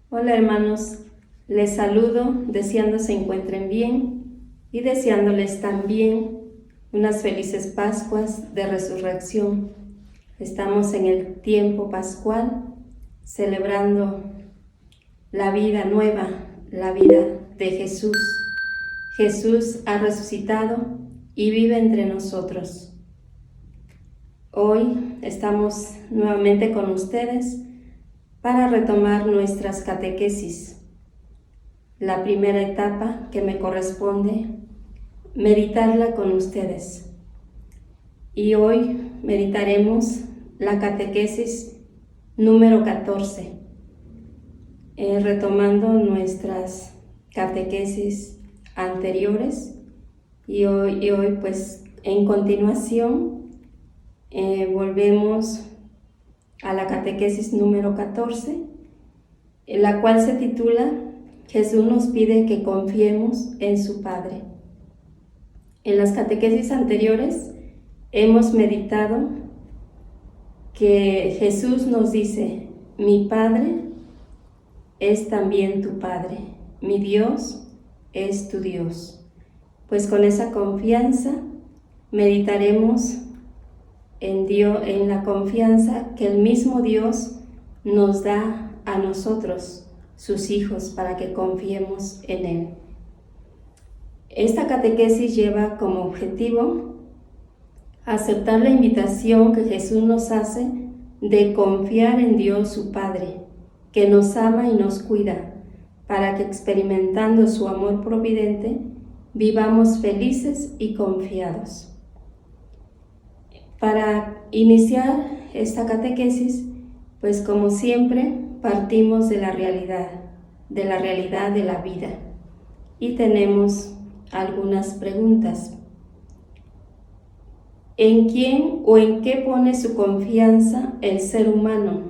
Hola hermanos, les saludo deseando se encuentren bien y deseándoles también unas felices Pascuas de Resurrección. Estamos en el tiempo pascual celebrando la vida nueva, la vida de Jesús. Jesús ha resucitado y vive entre nosotros. Hoy estamos nuevamente con ustedes para retomar nuestras catequesis. La primera etapa que me corresponde, meditarla con ustedes. Y hoy meditaremos la catequesis número 14, retomando nuestras catequesis anteriores y hoy pues en continuación volvemos a la catequesis número 14, en la cual se titula Jesús nos pide que confiemos en su Padre. En las catequesis anteriores hemos meditado que Jesús nos dice: mi Padre es también tu Padre, mi Dios es tu Dios. Pues con esa confianza meditaremos en la confianza que el mismo Dios nos da a nosotros, sus hijos, para que confiemos en Él. Esta catequesis lleva como objetivo aceptar la invitación que Jesús nos hace de confiar en Dios su Padre, que nos ama y nos cuida, para que experimentando su amor providente vivamos felices y confiados. Para iniciar esta catequesis, pues como siempre, partimos de la realidad de la vida. Y tenemos algunas preguntas. ¿En quién o en qué pone su confianza el ser humano?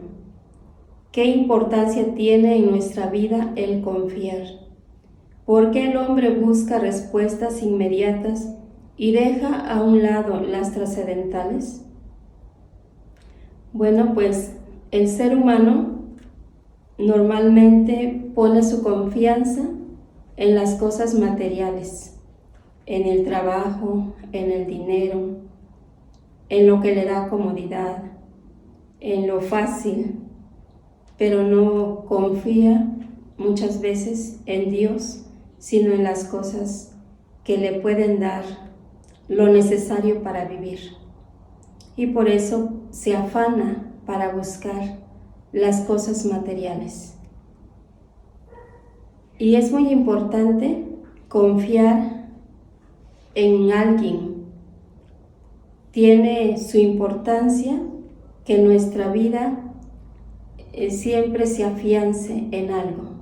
¿Qué importancia tiene en nuestra vida el confiar? ¿Por qué el hombre busca respuestas inmediatas y deja a un lado las trascendentales? Bueno, pues el ser humano normalmente pone su confianza en las cosas materiales, en el trabajo, en el dinero, en lo que le da comodidad, en lo fácil, pero no confía muchas veces en Dios, sino en las cosas que le pueden dar lo necesario para vivir. Y por eso se afana para buscar las cosas materiales. Y es muy importante confiar en alguien. Tiene su importancia que nuestra vida siempre se afiance en algo.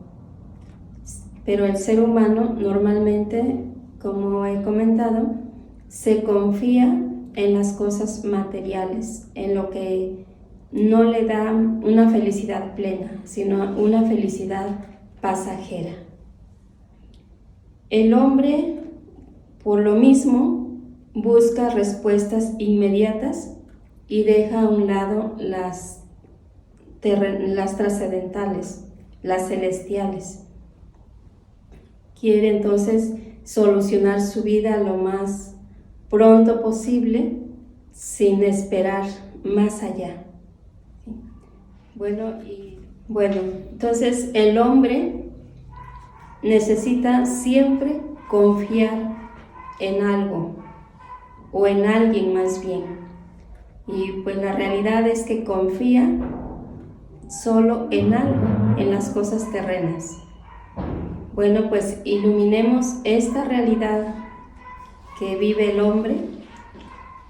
Pero el ser humano normalmente, como he comentado, se confía en las cosas materiales, en lo que no le da una felicidad plena, sino una felicidad pasajera. El hombre, por lo mismo, busca respuestas inmediatas y deja a un lado las trascendentales, las celestiales. Quiere entonces solucionar su vida lo más pronto posible, sin esperar más allá. Bueno, entonces el hombre necesita siempre confiar en algo, o en alguien más bien. Y pues la realidad es que confía solo en algo, en las cosas terrenas. Bueno, pues iluminemos esta realidad que vive el hombre.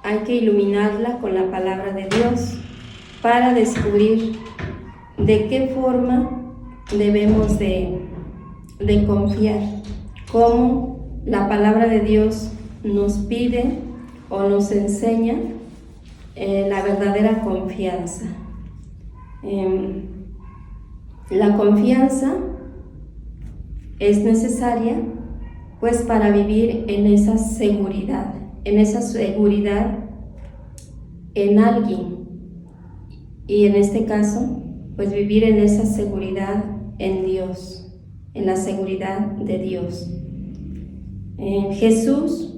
Hay que iluminarla con la palabra de Dios para descubrir de qué forma debemos de confiar, cómo la palabra de Dios nos pide o nos enseña la verdadera confianza. La confianza es necesaria pues para vivir en esa seguridad en alguien, y en este caso pues vivir en esa seguridad en Dios, en la seguridad de Dios. Jesús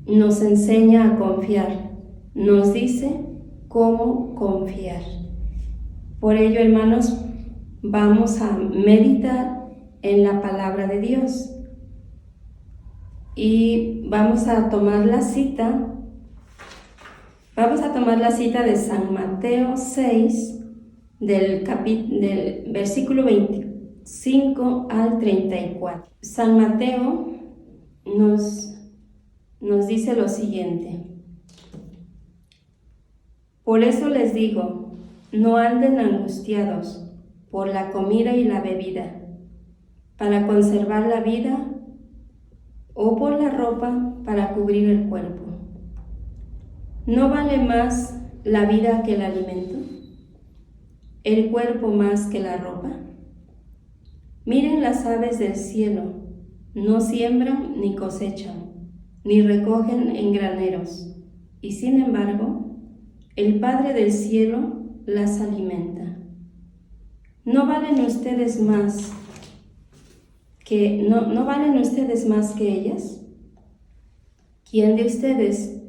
nos enseña a confiar, nos dice cómo confiar. Por ello, hermanos, vamos a meditar en la palabra de Dios y vamos a tomar la cita de San Mateo 6, del versículo 25 al 34. San Mateo nos dice lo siguiente: por eso les digo, no anden angustiados por la comida y la bebida, para conservar la vida, o por la ropa para cubrir el cuerpo. ¿No vale más la vida que el alimento? ¿El cuerpo más que la ropa? Miren las aves del cielo, no siembran ni cosechan, ni recogen en graneros, y sin embargo, el Padre del cielo las alimenta. ¿No valen ustedes más que ellas? ¿Quién de ustedes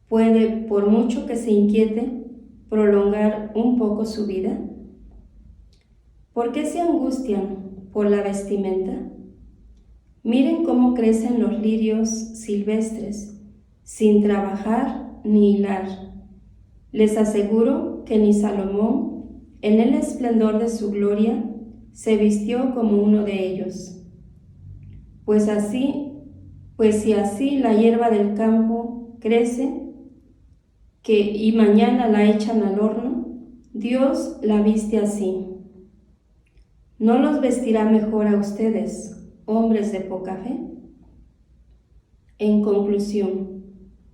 puede, por mucho que se inquiete, prolongar un poco su vida? ¿Por qué se angustian por la vestimenta? Miren cómo crecen los lirios silvestres, sin trabajar ni hilar. Les aseguro que ni Salomón, en el esplendor de su gloria, se vistió como uno de ellos. Pues si así la hierba del campo crece, y mañana la echan al horno, Dios la viste así. ¿No los vestirá mejor a ustedes, hombres de poca fe? En conclusión,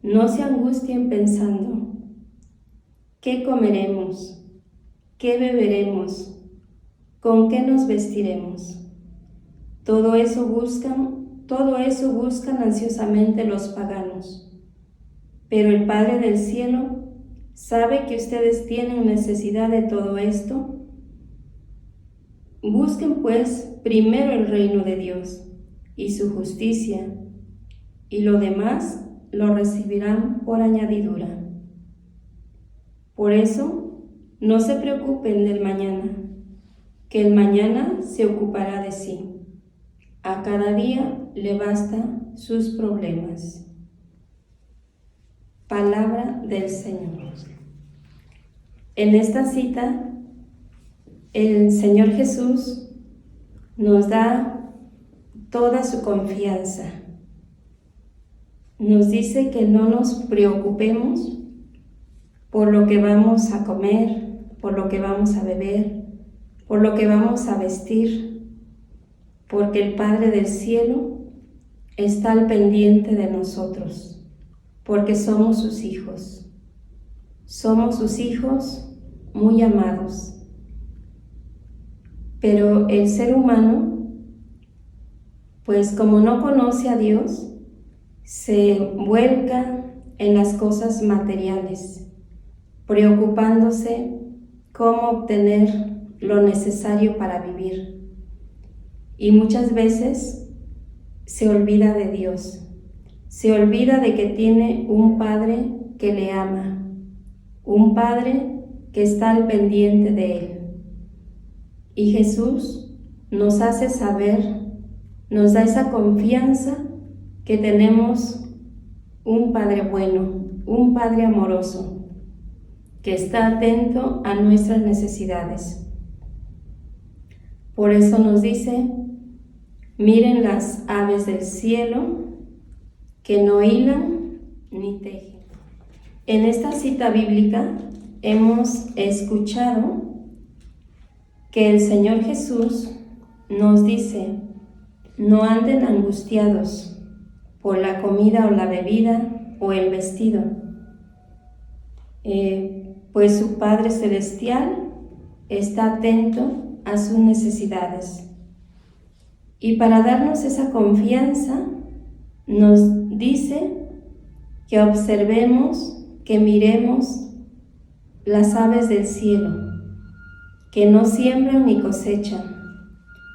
no se angustien pensando: ¿qué comeremos? ¿Qué beberemos? ¿Con qué nos vestiremos? Todo eso buscan ansiosamente los paganos. Pero el Padre del cielo sabe que ustedes tienen necesidad de todo esto. Busquen pues primero el reino de Dios y su justicia, y lo demás lo recibirán por añadidura. Por eso, no se preocupen del mañana, que el mañana se ocupará de sí. A cada día le bastan sus problemas. Palabra del Señor. En esta cita, el Señor Jesús nos da toda su confianza. Nos dice que no nos preocupemos por lo que vamos a comer, por lo que vamos a beber, por lo que vamos a vestir, porque el Padre del cielo está al pendiente de nosotros. Porque somos sus hijos muy amados. Pero el ser humano, pues como no conoce a Dios, se vuelca en las cosas materiales, preocupándose cómo obtener lo necesario para vivir. Y muchas veces se olvida de Dios. Se olvida de que tiene un Padre que le ama, un Padre que está al pendiente de él. Y Jesús nos hace saber, nos da esa confianza que tenemos un Padre bueno, un Padre amoroso, que está atento a nuestras necesidades. Por eso nos dice: miren las aves del cielo, que no hilan ni tejen. En esta cita bíblica hemos escuchado que el Señor Jesús nos dice: no anden angustiados por la comida o la bebida o el vestido, pues su Padre Celestial está atento a sus necesidades. Y para darnos esa confianza, nos dice que observemos, que miremos las aves del cielo, que no siembran ni cosechan,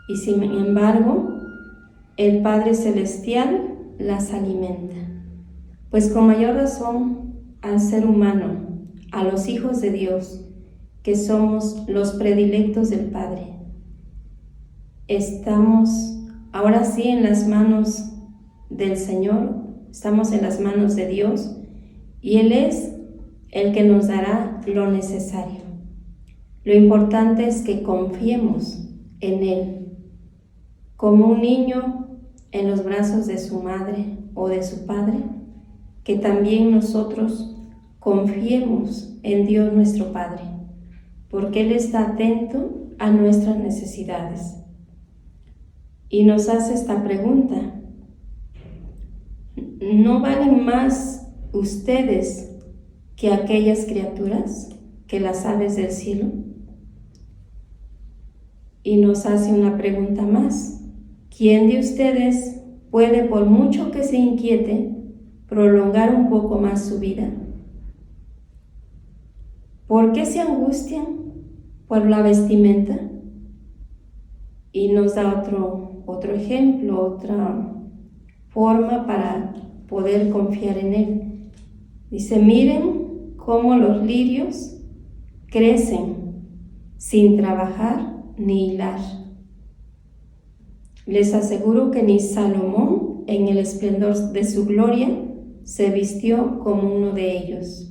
y sin embargo el Padre Celestial las alimenta. Pues con mayor razón al ser humano, a los hijos de Dios, que somos los predilectos del Padre. Estamos ahora sí en las manos del Señor, estamos en las manos de Dios, y Él es el que nos dará lo necesario. Lo importante es que confiemos en Él, como un niño en los brazos de su madre o de su padre, que también nosotros confiemos en Dios nuestro Padre, porque Él está atento a nuestras necesidades. Y nos hace esta pregunta: ¿no valen más ustedes que aquellas criaturas, que las aves del cielo? Y nos hace una pregunta más: ¿quién de ustedes puede, por mucho que se inquiete, prolongar un poco más su vida? ¿Por qué se angustian por la vestimenta? Y nos da otro ejemplo, otra forma para poder confiar en Él. Dice: miren cómo los lirios crecen sin trabajar ni hilar. Les aseguro que ni Salomón, en el esplendor de su gloria, se vistió como uno de ellos.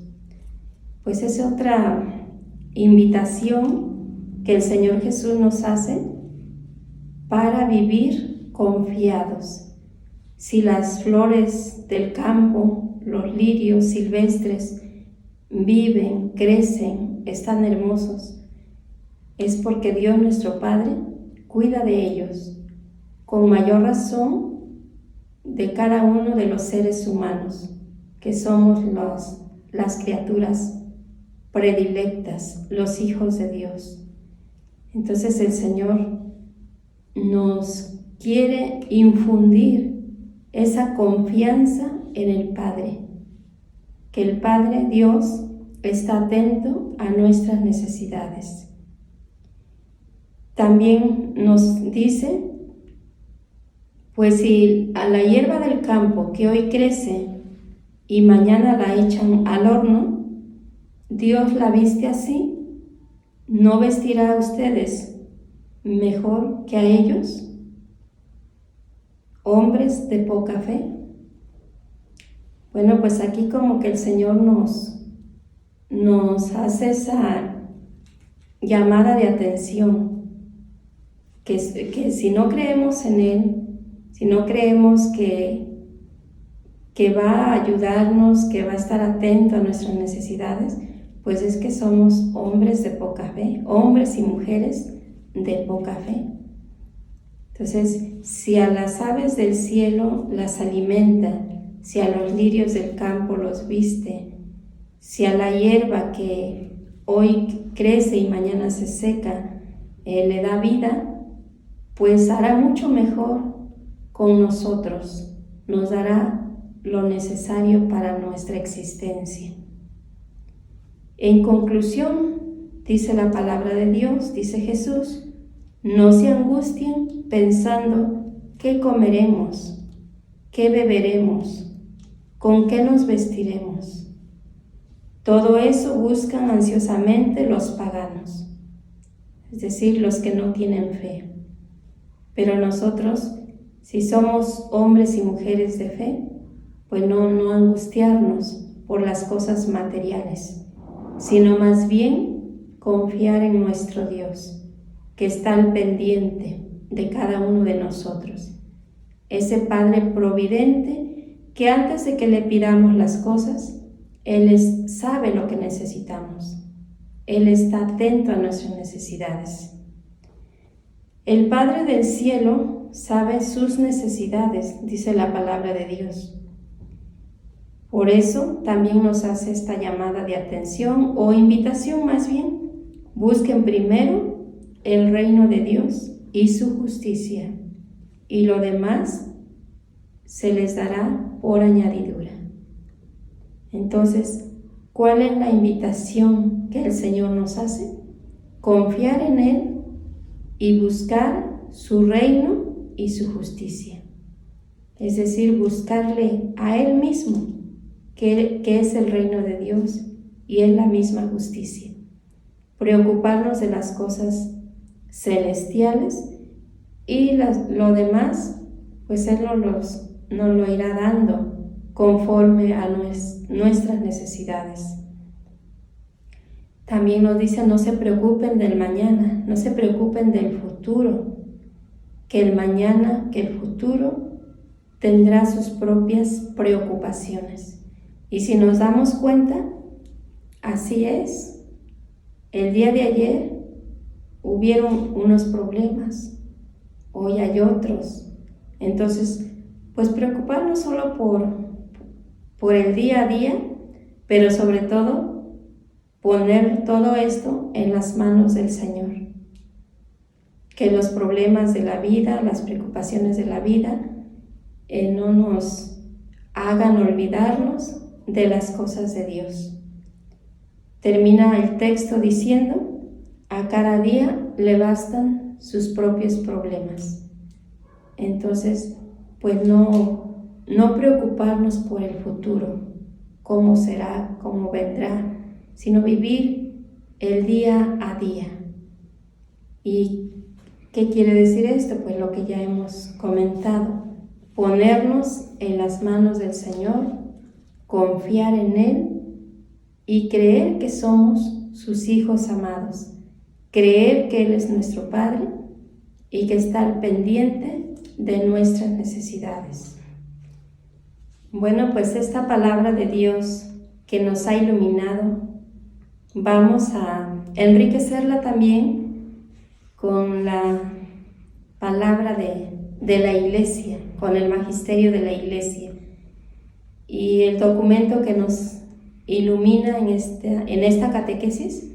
Pues es otra invitación que el Señor Jesús nos hace para vivir confiados. Si las flores del campo, los lirios silvestres, viven, crecen, están hermosos, es porque Dios nuestro Padre cuida de ellos, con mayor razón de cada uno de los seres humanos, que somos las criaturas predilectas, los hijos de Dios. Entonces el Señor nos quiere infundir esa confianza en el Padre, que el Padre Dios está atento a nuestras necesidades. También nos dice: pues si a la hierba del campo que hoy crece y mañana la echan al horno, Dios la viste así, ¿no vestirá a ustedes mejor que a ellos, hombres de poca fe? Bueno, pues aquí como que el Señor nos hace esa llamada de atención, que si no creemos en Él, si no creemos que va a ayudarnos, que va a estar atento a nuestras necesidades, pues es que somos hombres de poca fe, hombres y mujeres de poca fe. Entonces, si a las aves del cielo las alimenta, si a los lirios del campo los viste, si a la hierba que hoy crece y mañana se seca le da vida, pues hará mucho mejor con nosotros, nos dará lo necesario para nuestra existencia. En conclusión, dice la palabra de Dios, dice Jesús: no se angustien pensando qué comeremos, qué beberemos, con qué nos vestiremos. Todo eso buscan ansiosamente los paganos, es decir, los que no tienen fe. Pero nosotros, si somos hombres y mujeres de fe, pues no angustiarnos por las cosas materiales, sino más bien confiar en nuestro Dios, que está al pendiente de cada uno de nosotros. Ese Padre providente que antes de que le pidamos las cosas, Él sabe lo que necesitamos. Él está atento a nuestras necesidades. El Padre del cielo sabe sus necesidades, dice la palabra de Dios. Por eso también nos hace esta llamada de atención o invitación más bien: busquen primero el reino de Dios y su justicia, y lo demás se les dará por añadidura. Entonces, ¿cuál es la invitación que el Señor nos hace? Confiar en Él y buscar su reino y su justicia. Es decir, buscarle a Él mismo, que es el reino de Dios y es la misma justicia. Preocuparnos de las cosas celestiales y lo demás, pues Él nos lo irá dando conforme a nuestras necesidades. También nos dice, no se preocupen del mañana, no se preocupen del futuro, que el futuro tendrá sus propias preocupaciones. Y si nos damos cuenta, así es. El día de ayer hubieron unos problemas, hoy hay otros. Entonces, pues preocuparnos solo por el día a día, pero sobre todo poner todo esto en las manos del Señor. Que los problemas de la vida, las preocupaciones de la vida, no nos hagan olvidarnos de las cosas de Dios. Termina el texto diciendo, a cada día le bastan sus propios problemas. Entonces, pues no preocuparnos por el futuro, cómo será, cómo vendrá, sino vivir el día a día. ¿Y qué quiere decir esto? Pues lo que ya hemos comentado, ponernos en las manos del Señor, confiar en Él y creer que somos sus hijos amados, creer que Él es nuestro Padre y que está al pendiente de nuestras necesidades. Bueno, pues esta palabra de Dios que nos ha iluminado, vamos a enriquecerla también con la palabra de la Iglesia, con el magisterio de la Iglesia. Y el documento que nos ilumina en esta catequesis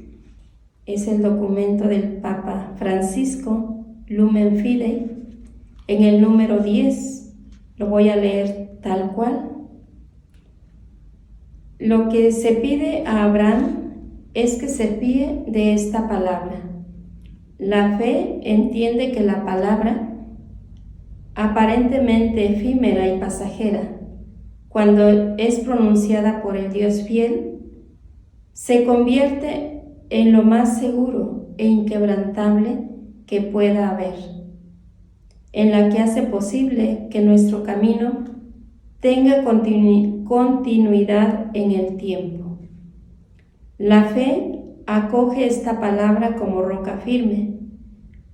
es el documento del Papa Francisco, Lumen Fidei, en el número 10. Lo voy a leer tal cual. Lo que se pide a Abraham es que se fíe de esta palabra. La fe entiende que la palabra, aparentemente efímera y pasajera, cuando es pronunciada por el Dios fiel, se convierte en lo más seguro e inquebrantable que pueda haber, en la que hace posible que nuestro camino tenga continuidad en el tiempo. La fe acoge esta palabra como roca firme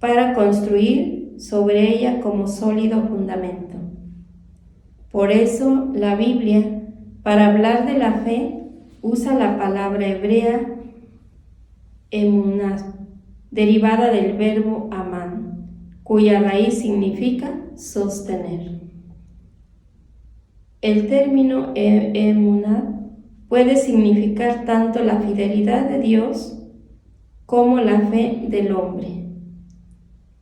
para construir sobre ella como sólido fundamento. Por eso la Biblia, para hablar de la fe, usa la palabra hebrea emunah, derivada del verbo amán, cuya raíz significa sostener. El término emunah puede significar tanto la fidelidad de Dios como la fe del hombre.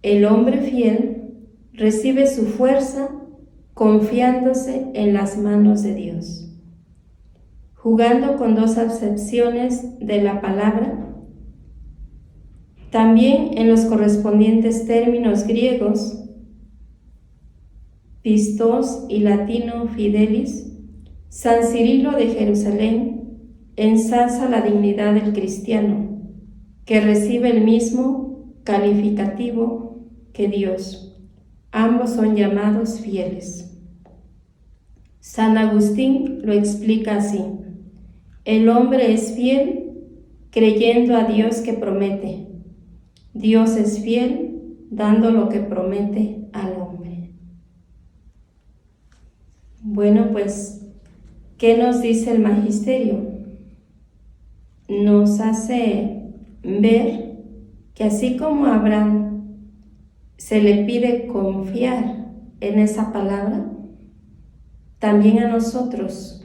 El hombre fiel recibe su fuerza confiándose en las manos de Dios. Jugando con dos acepciones de la palabra, también en los correspondientes términos griegos, pistos y latino fidelis, San Cirilo de Jerusalén ensalza la dignidad del cristiano, que recibe el mismo calificativo que Dios. Ambos son llamados fieles. San Agustín lo explica así: el hombre es fiel creyendo a Dios que promete. Dios es fiel dando lo que promete al hombre. Bueno, pues, ¿qué nos dice el magisterio? Nos hace ver que así como a Abraham se le pide confiar en esa palabra, también a nosotros,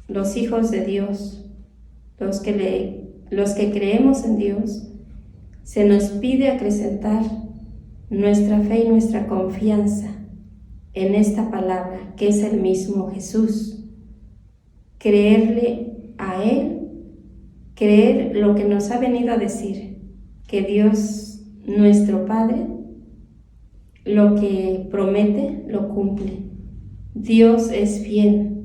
los hijos de Dios, los que creemos en Dios, se nos pide acrecentar nuestra fe y nuestra confianza en esta palabra, que es el mismo Jesús. Creerle a Él, creer lo que nos ha venido a decir, que Dios, nuestro Padre, lo que promete, lo cumple. Dios es fiel.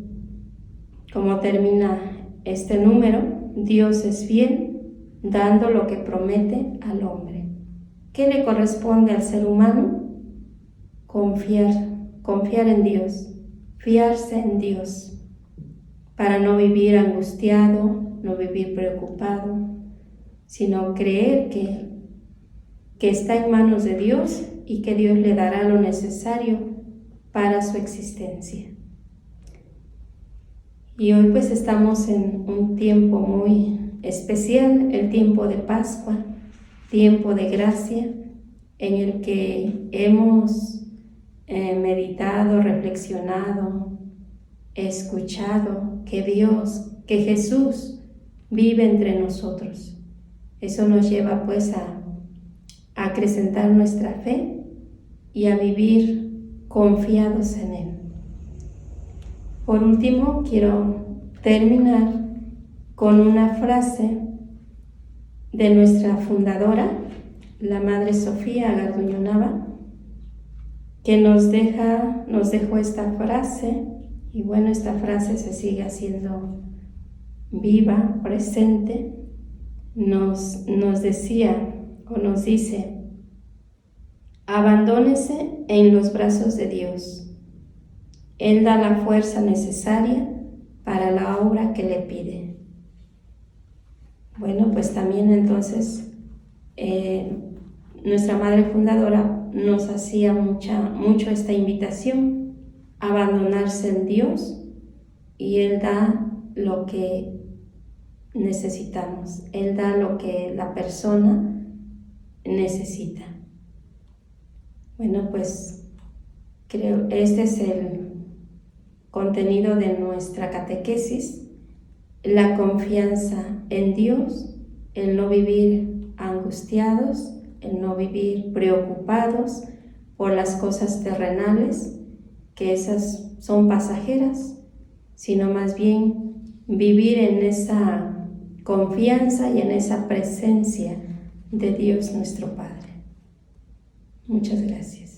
Como termina este número, Dios es fiel, dando lo que promete al hombre. ¿Qué le corresponde al ser humano? Confiar en Dios, fiarse en Dios, para no vivir angustiado, no vivir preocupado, sino creer que está en manos de Dios y que Dios le dará lo necesario para su existencia. Y hoy pues estamos en un tiempo muy especial, el tiempo de Pascua, tiempo de gracia, en el que hemos meditado, reflexionado, escuchado que Dios, que Jesús vive entre nosotros. Eso nos lleva pues a acrecentar nuestra fe y a vivir confiados en Él. Por último, quiero terminar con una frase de nuestra fundadora, la Madre Sofía Garduño Nava, que nos dejó esta frase, y bueno, esta frase se sigue haciendo viva, presente. Nos decía o nos dice: abandónese en los brazos de Dios. Él da la fuerza necesaria para la obra que le pide. Bueno, pues también entonces nuestra madre fundadora nos hacía mucho esta invitación: abandonarse en Dios, y Él da lo que necesitamos, Él da lo que la persona necesita. Bueno, pues creo este es el contenido de nuestra catequesis: la confianza en Dios, el no vivir angustiados, el no vivir preocupados por las cosas terrenales, que esas son pasajeras, sino más bien vivir en esa confianza y en esa presencia de Dios nuestro Padre. Muchas gracias.